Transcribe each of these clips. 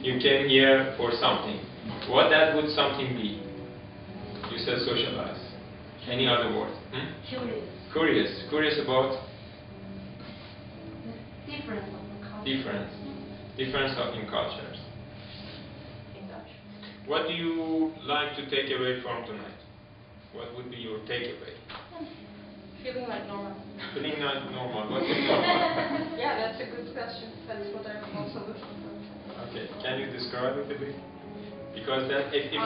You came here for something. What that would something be? You said socialize. Any other word? Curious. Curious. Curious about? The difference of the culture. Difference. Difference in cultures. In Dutch. What do you like to take away from tonight? What would be your takeaway? Feeling like normal. Feeling like normal. What is normal? Yeah, that's a good question. That's what I'm also looking for. Okay. Can you describe it a bit? Because then, if you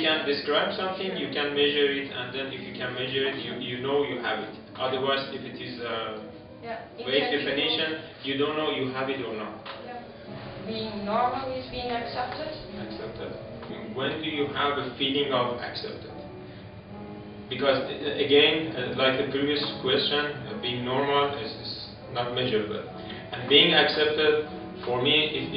can describe something, you can measure it, and then if you can measure it, you know you have it. Otherwise, if it is vague definition, you don't know you have it or not. Yeah. Being normal is being accepted. Accepted. When do you have a feeling of accepted? Because again, like the previous question, being normal is not measurable, and being accepted. For me, if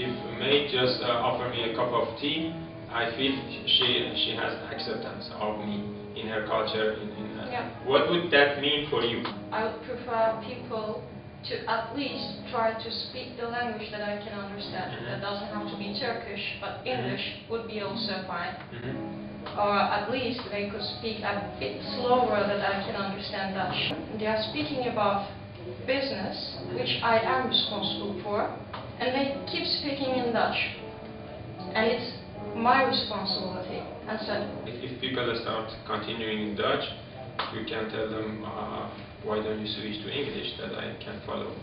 a maid just offer me a cup of tea, I feel she has acceptance of me in her culture. Yeah. What would that mean for you? I would prefer people to at least try to speak the language that I can understand. That doesn't have to be Turkish, but English would be also fine. Or at least they could speak a bit slower that I can understand Dutch. They are speaking about business, which I am responsible for, and they keep speaking in Dutch. And it's my responsibility. And so, if people start continuing in Dutch, you can tell them, why don't you switch to English, that I can follow.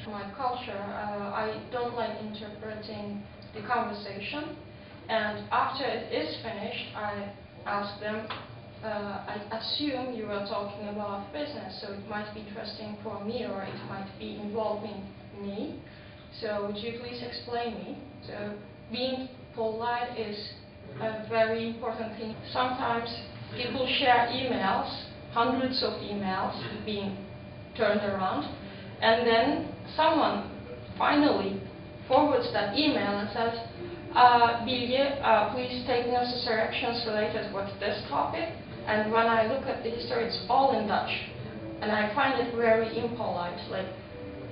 My culture, I don't like interpreting the conversation. And after it is finished, I ask them, I assume you are talking about business, so it might be interesting for me, or it might be involving me. So would you please explain me? So being polite is a very important thing. Sometimes people share emails, hundreds of emails being turned around, and then someone finally forwards that email and says, Bilge, please take necessary actions related with this topic. And when I look at the history, it's all in Dutch. And I find it very impolite. Like,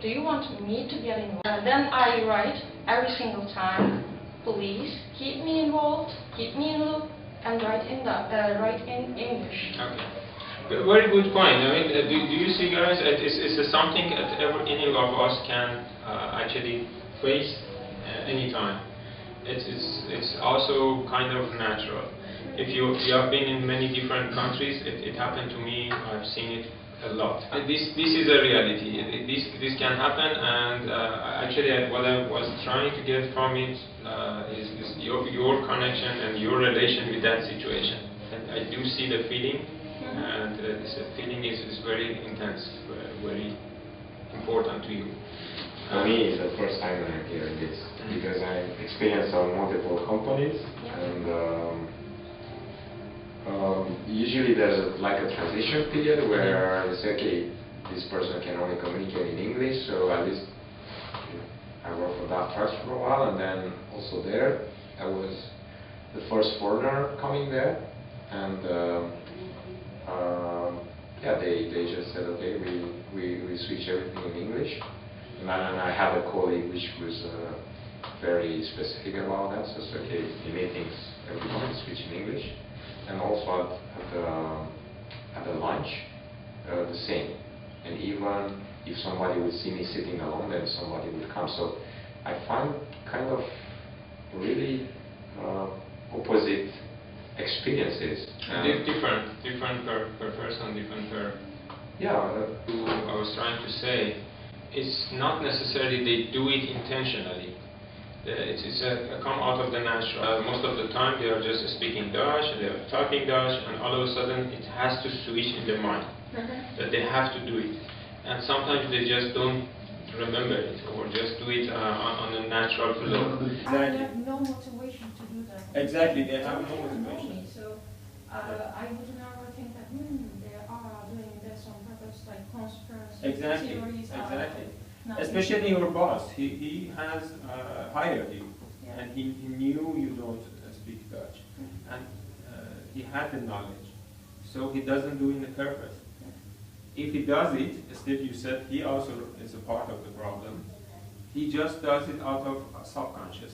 do you want me to get involved? Then I write every single time, please keep me involved, keep me in loop, and write in English. Okay. Very good point. I mean, do you see, guys, it's something that any of us can actually face anytime. It's also kind of natural. If you have been in many different countries, it happened to me. I've seen it a lot. This is a reality. This can happen, and actually, what I was trying to get from it is your connection and your relation with that situation. And I do see the feeling, and this feeling is very intense, very important to you. For me, it's the first time that I'm hearing this, because I experienced on multiple companies, and usually there's like a transition period where they say, okay, this person can only communicate in English, so at least I worked for that trust for a while, and then also there, I was the first foreigner coming there, and yeah, they just said, okay, we switch everything in English. And then I had a colleague which was very specific about that, so it's okay, in meetings everybody switch in English. And also at the lunch, the same. And even if somebody would see me sitting alone, then somebody would come. So I find kind of really opposite experiences. Different per person, different per... Yeah. I was trying to say, it's not necessarily they do it intentionally. It's come out of the natural. Most of the time they are just speaking Dutch, they are talking Dutch, and all of a sudden it has to switch in their mind that they have to do it. And sometimes they just don't remember it, or just do it on a natural flow. Exactly. They have no motivation to do that. Exactly, they have no motivation. So I would never think that they are doing this on purpose, like conspiracy theories. Exactly. Especially your boss, he has hired you, and he knew you don't speak Dutch, and he had the knowledge, so he doesn't do it on purpose. If he does it, still you said he also is a part of the problem, he just does it out of subconscious.